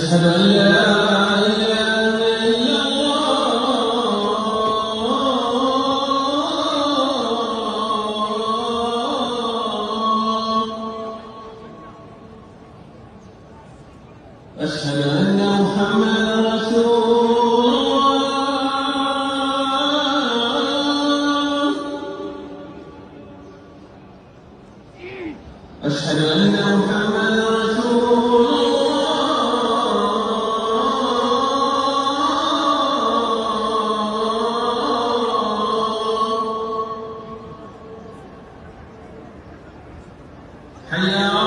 أشهد أن لا إله إلا الله. أشهد أن محمدا رسول الله. أشهد أن محمدا رسول الله. حي على